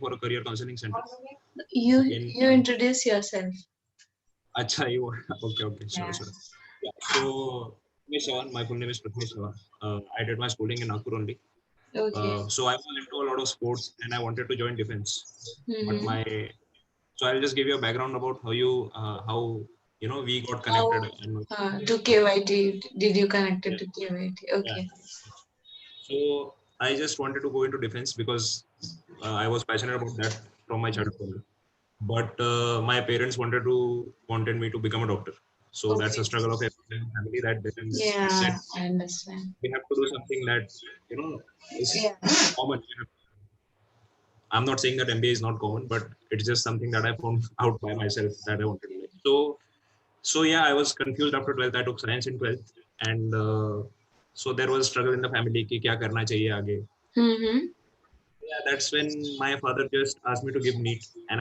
for a career counseling center. You introduce yourself. Acha, you okay, sure, Yeah. sure. Yeah, so my full name is Prathamesh Chavan. I did my schooling in Nagpur only. Okay. So I was into a lot of sports and I wanted to join defense. But Mm-hmm. so I'll just give you a background about how we got How connected and to KYT did you connect it yeah, to KYT? yeah. Okay. So I just wanted to go into defense because I was passionate about that from my childhood. But my parents wanted me to become a doctor. So that's a Okay. struggle of every family that defense said Yeah, I understand. we have to do something that you know is Yeah. common. I'm not saying that MBA is not common, but it's just something that I found out by myself that I wanted to like. So yeah, I was confused after 12th. I took science in 12th, and so there was a struggle in the family कि क्या करना चाहिए आगे. Mm-hmm. Yeah, that's when my father just asked me to give NEET, and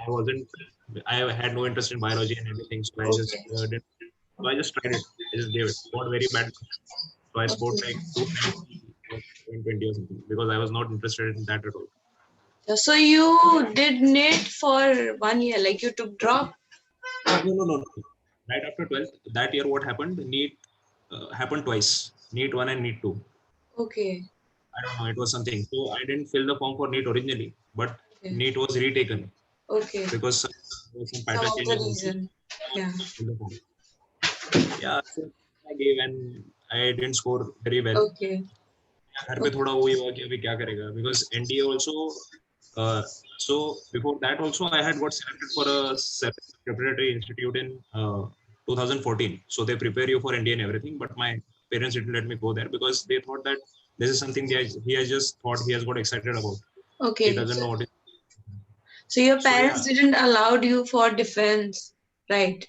I had no interest in biology and everything, so I just Okay. did. So I just tried it. I just gave it. Got very bad marks. So I scored like Okay. 290 or 120 or something because I was not interested in that at all. So you did NEET for 1 year, like you took drop? No. Right after 12th, that year what happened? NEET happened twice. NEET 1 and NEET 2. Okay. I don't know. It was something. So I didn't fill the form for NEET originally, but Okay. NEET was retaken Okay. because there was some Some pattern of the changes also reason. Yeah. in the form. Yeah, so I gave and I didn't score very well. Okay. घर पे Okay. थोड़ा वही हुआ कि अभी क्या करेगा because NDA also uh, so before that also I had got selected for a preparatory institute in 2014, so they prepare you for NDA and everything, but my parents didn't let me go there because they thought that this is something he has just thought he has got excited about. He Okay. doesn't know what it So your so parents yeah. didn't allowed you for defense, right?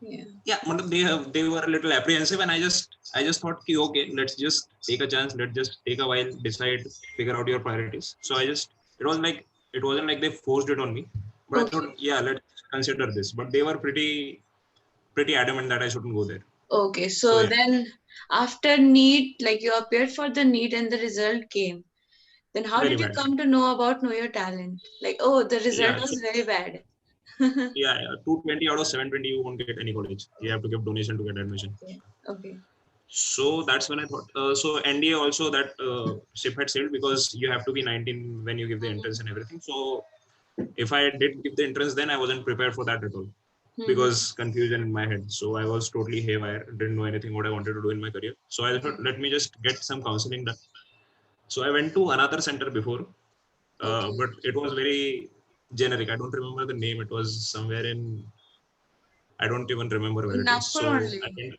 Yeah. Yeah, they were a little apprehensive, and I just thought, ki, okay, let's just take a chance, let's just take a while, decide, figure out your priorities. So it wasn't like they forced it on me, but I thought, Okay. yeah, let's consider this. But they were pretty adamant that I shouldn't go there. Okay. So So yeah, then after NEET, like you appeared for the NEET and the result came. Then how very did you bad. come to know about Know Your Talent? Like, oh, the result Yeah, so was very bad. yeah, 220 out of 720 you won't get any college. You have to give donation to get admission. Okay. Okay. So that's when I thought. So NDA also that ship had sailed because you have to be 19 when you give the entrance and everything. So if I did give the entrance, then I wasn't prepared for that at all Mm-hmm. because confusion in my head. So I was totally haywire, didn't know anything what I wanted to do in my career. So I thought, let me just get some counseling done. So I went to another center before, Okay. but it was very generic. I don't remember the name. It was somewhere in, I don't even remember where In it is. Nagpur So I only. went,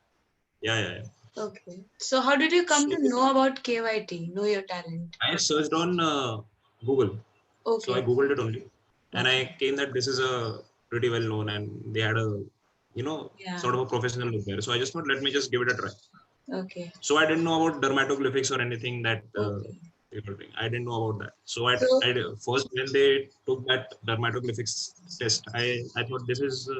yeah. Okay. So how did you come So to know about KYT, Know Your Talent? I searched on Google. So I Okay. googled it only, and Okay. I came that this is a pretty well known, and they had a Yeah. sort of a professional look there. So I just thought, let me just give it a try. Okay. So I didn't know about dermatoglyphics or anything that Okay. they were doing. I didn't know about that. So So first when they took that dermatoglyphics test, I thought this is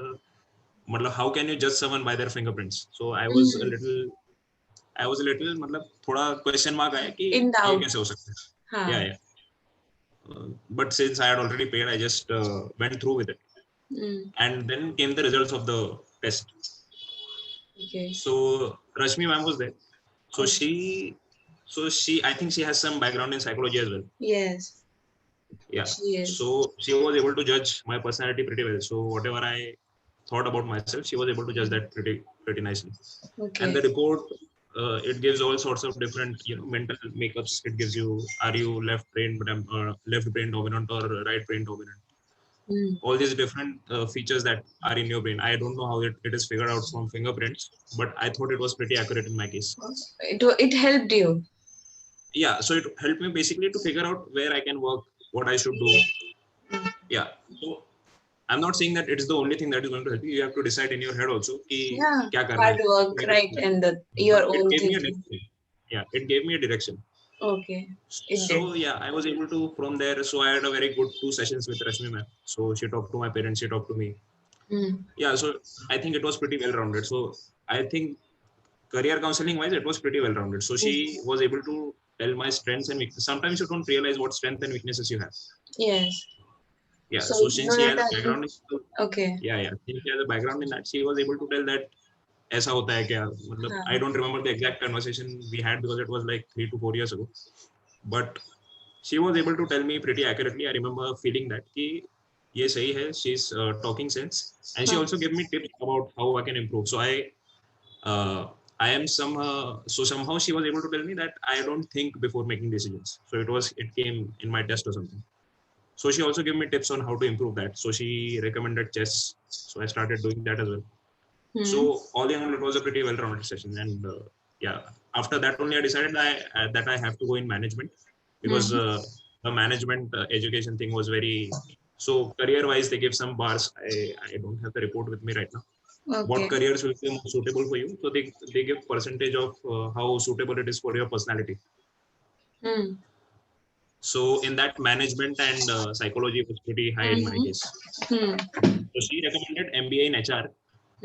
मतलब how can you judge someone by their fingerprints? So mm, I was a little मतलब थोड़ा question mark आया कि in ये doubt. कैसे हो सकता है? Huh. Yeah. But since I had already paid, I just went through with it. Mm. And then came the results of the test. Okay. So Rashmi ma'am was there. So Okay. I think she has some background in psychology as well. Yes, Yeah. she is. So she was able to judge my personality pretty well. So whatever I thought about myself, she was able to judge that pretty nicely. And Okay. the report, it gives all sorts of different mental makeups. It gives you, are you left brain dominant or right brain dominant? Mm. All these different features that are in your brain. I don't know how it is figured out from fingerprints, but I thought it was pretty accurate in my case. It helped you. Yeah, so it helped me basically to figure out where I can work, what I should do. Yeah, so I'm not saying that it is the only thing that is going to help you. You have to decide in your head also कि Yeah, क्या करना hard है, work, where right, to go. and But your it own gave me a thinking. direction. Yeah, it gave me a direction. Okay, it did. So yeah, I was able to from there. So I had a very good 2 sessions with Rashmi ma'am. So she talked to my parents, she talked to me. Mm. Yeah, so I think it was pretty well rounded. So I think career counseling wise, it was pretty well rounded. So she was able to tell my strengths and weaknesses. Sometimes you don't realize what strength and weaknesses you have. Yes. Yeah. So So you since know she that has a background, okay. yeah. Since she has a background in that, she was able to tell that ऐसा होता है क्या मतलब हाँ. I don't remember the exact conversation we had because it was like 3 to 4 years ago, but she was able to tell me pretty accurately. I remember feeling that कि ये सही है, she's talking sense, and she हाँ. also gave me tips about how I can improve. So uh, I am somehow she was able to tell me that I don't think before making decisions. So it came in my test or something. So she also gave me tips on how to improve that. So she recommended chess. So I started doing that as well. Hmm. So all in all, it was a pretty well-rounded session. And yeah, after that only I decided that I have to go in management because Hmm. the management education thing was very. So career-wise, they give some bars. I don't have the report with me right now. What Okay. careers will be more suitable for you? So they give percentage of how suitable it is for your personality. Hmm. So in that, management and psychology was pretty high in my Hmm. case. Hmm. So she recommended MBA in HR,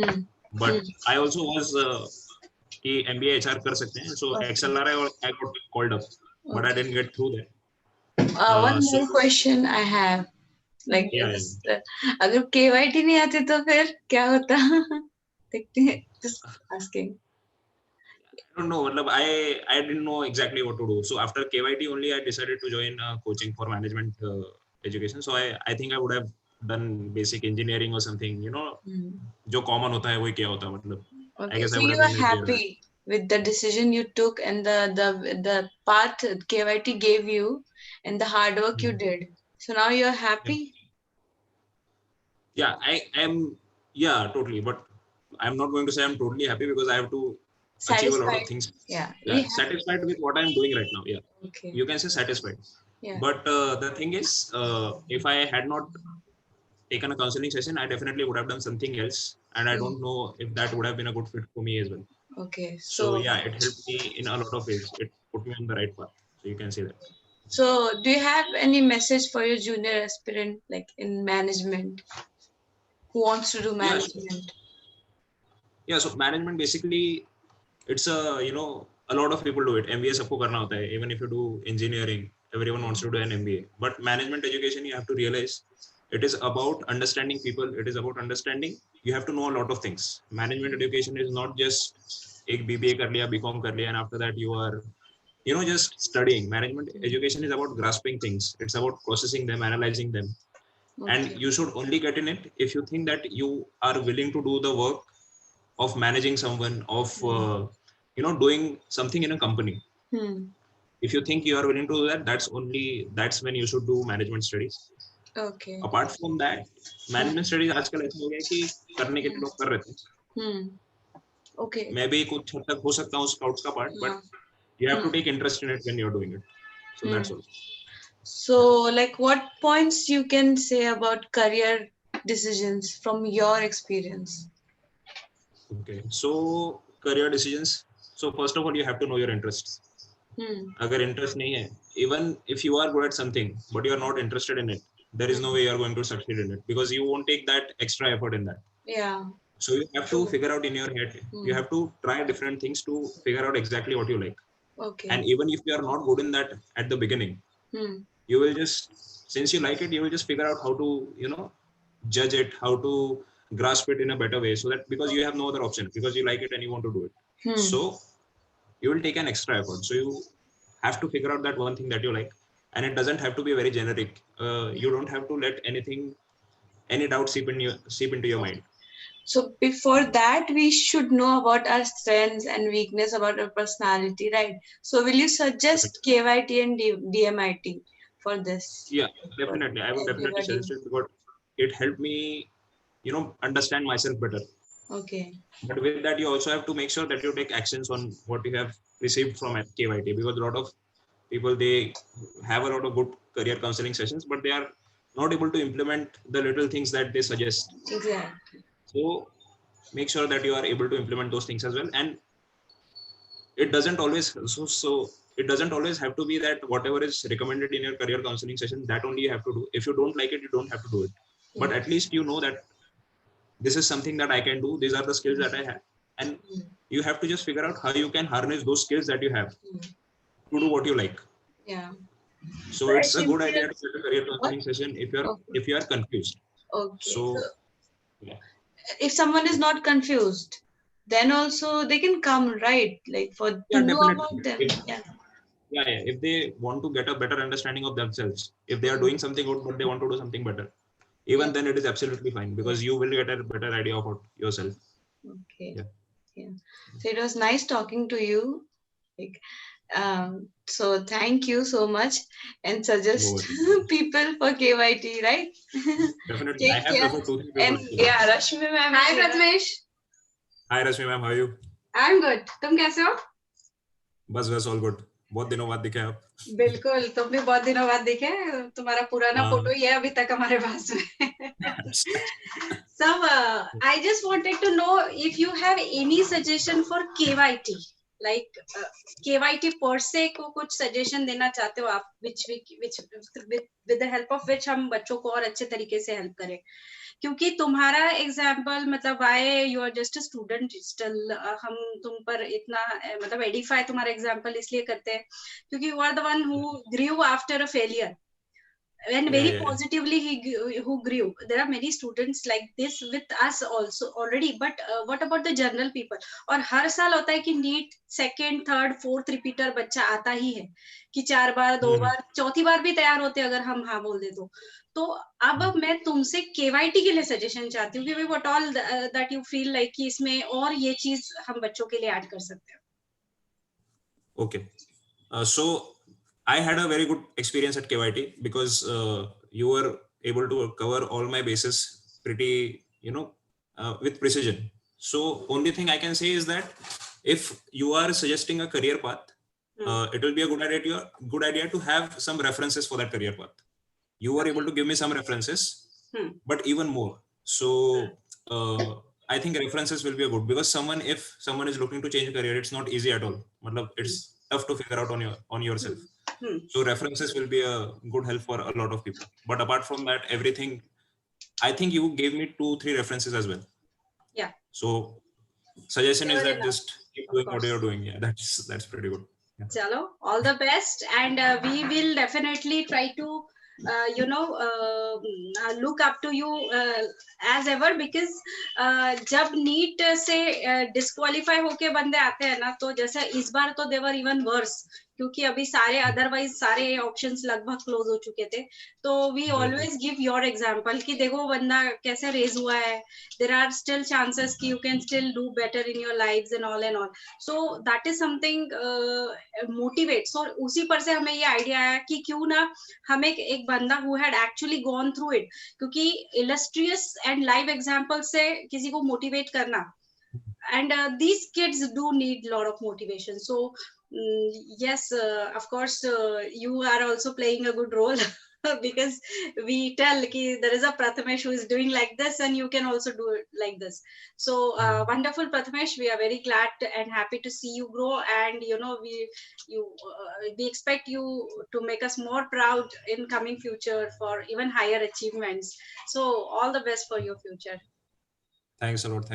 Hmm. but Hmm. I also was कि MBA HR कर सकते हैं. So Okay. XLR I got called up, but I Okay. didn't get through that. One So more question I have. Like yeah, it's अगर KYT नहीं आती तो फिर क्या होता? देखते हैं. Just asking. I don't know. मतलब I didn't know exactly what to do. So after KYT only I decided to join coaching for management education. So I think I would have done basic engineering or something. You know, Hmm. जो common होता है वही क्या होता है मतलब. I Okay. guess So I would you have are been there. happy with the decision you took and the path KYT gave you and the hard work you did. So now you are Yeah, happy. yeah, I am. Yeah, totally. But I'm not going to say I'm totally happy because I have to achieve a lot of Satisfied. things. Yeah, we Yeah, have. satisfied with what I'm doing right now. Yeah, Okay. you can say satisfied. Yeah. But the thing is, if I had not taken a counseling session, I definitely would have done something else, and I don't know if that would have been a good fit for me as well. Okay. So yeah, it helped me in a lot of ways. It put me on the right path. So you can say that. So do you have any message for your junior aspirant, like in management, who wants to do Yeah, sure. management? Yeah. So management basically, it's a lot of people do it. MBA सबको करना होता है. Even if you do engineering, everyone wants to do an MBA. But management education, you have to realize it is about understanding people. It is about understanding. You have to know a lot of things. Management education is not just एक BBA कर लिया, BCom कर लिया, and after that you are just studying. Management education is about grasping things. It's about processing them, analyzing them, and Okay. you should only get in it if you think that you are willing to do the work of managing someone, of doing something in a company. Hmm. If you think you are willing to do that, that's when you should do management studies. Okay. Apart from that, management studies आजकल ऐसा हो गया है कि करने के लिए लोग कर रहे थे. Hmm. Okay. मैं भी कुछ हद तक हो सकता हूँ scouts का part, but हाँ. you have to Hmm. take interest in it when you're doing it. So Hmm. that's all. So, like, what points you can say about career decisions from your experience? Okay, so career decisions. So first of all, you have to know your interests. Hmm. अगर interest नहीं है, even if you are good at something but you are not interested in it, there is no Hmm. way you are going to succeed in it because you won't take that extra effort in that. Yeah. So you have to True. figure out in your head, you Hmm. have to try different things to figure out exactly what you like. Okay. And even if you are not good in that at the beginning, Hmm. you will just, since you like it, you will just figure out how to judge it, how to grasp it in a better way, so that because you have no other option, because you like it and you want to do it, Hmm. so you will take an extra effort. So you have to figure out that one thing that you like, and it doesn't have to be very generic. You don't have to let any doubt seep into your mind. So before that, we should know about our strengths and weakness, about our personality, right? So will you suggest KYT and DMIT for this? Yeah, For definitely, I would definitely everybody. suggest it because it helped me understand myself better. Okay. But with that, you also have to make sure that you take actions on what you have received from KYT, because a lot of people, they have a lot of good career counseling sessions, but they are not able to implement the little things that they suggest. Exactly. So make sure that you are able to implement those things as well. And it doesn't always it doesn't always have to be that whatever is recommended in your career counseling session, that only you have to do. If you don't like it, you don't have to do it. But Yeah. at least you know that this is something that I can do. These are the skills that I have. And you have to just figure out how you can harness those skills that you have to do what you like. Yeah. So Right, it's a if good you- idea to get a career counseling session Okay. if you are confused. Okay. So So yeah. if someone is not confused, then also they can come, right? Like for Yeah, to know definitely. about them. If, Yeah. yeah, if they want to get a better understanding of themselves, if they are doing something good but they want to do something better, even Yeah. then it is absolutely fine because you will get a better idea about yourself. Okay. Yeah. Yeah. So it was nice talking to you. Like, so thank you so much, and No suggest worries. people for KYT, right? Definitely. I Take have care. referred 2-3 people And actually. yeah, Rashmi ma'am. Hi Prathamesh. Hi Rashmi ma'am, how are you? I am good. तुम कैसे हो? बस all good. बहुत दिनों बाद दिखे आप. बिल्कुल, तुम भी बहुत दिनों बाद दिखे. तुम्हारा पुराना हाँ. फोटो ही है अभी तक हमारे पास में. So I just wanted to know if you have any suggestion for KYT, like KYT per se को कुछ suggestion देना चाहते हो आप, which with the help of which हम बच्चों को और अच्छे तरीके से help करें. क्योंकि तुम्हारा एग्जाम्पल मतलब why you are just a student still, हम तुम पर इतना मतलब एडिफाई तुम्हारा एग्जाम्पल इसलिए करते हैं क्योंकि you are the one who grieve after a failure and very positively who grew. There are many students like this with us also already, but what about the general people? और हर साल होता है कि NEET second third fourth repeater बच्चा आता ही है कि 4 बार 2 बार चौथी बार भी तैयार होते अगर हम हाँ बोल दे तो अब मैं तुमसे केवाईटी के लिए सजेशन चाहती हूँ कि what all that you feel like कि इसमें और ये चीज हम बच्चों के लिए ऐड कर सकते हैं. Okay. So I had a very good experience at KYT because you were able to cover all my bases pretty, with precision. So only thing I can say is that if you are suggesting a career path, it will be a good idea to have some references for that career path. You were able to give me some references, but even more. So I think references will be a good because if someone is looking to change a career, it's not easy at all. It's tough to figure out on yourself. So references will be a good help for a lot of people. But apart from that, everything, I think you gave me 2-3 references as well. Yeah. So suggestion is Fair that enough. just keep Of doing what course. you're doing. Yeah, that's pretty good. Yeah. Chalo, all the best, and we will definitely try to look up to you as ever, because जब NEET से disqualify होके बंदे आते हैं ना, तो जैसे इस बार तो देवर इवन वर्स, क्योंकि अभी सारे अदरवाइज सारे ऑप्शंस लगभग क्लोज हो चुके थे. तो we always give your example कि देखो बंदा कैसे रेज हुआ है. देयर आर स्टिल चांसेस कि you can still do better in your lives and all. So that is something motivates. और उसी पर से हमें ये आइडिया आया कि क्यों ना हम एक बंदा who had actually gone through it, क्योंकि इलस्ट्रियस एंड लाइव एग्जांपल से किसी को मोटिवेट करना, and these kids do need a lot of motivation. So yes, of course you are also playing a good role because we tell ki there is a Prathamesh who is doing like this and you can also do it like this. So wonderful Prathamesh, we are very glad and happy to see you grow, and we expect you to make us more proud in coming future for even higher achievements. So all the best for your future. Thanks a lot.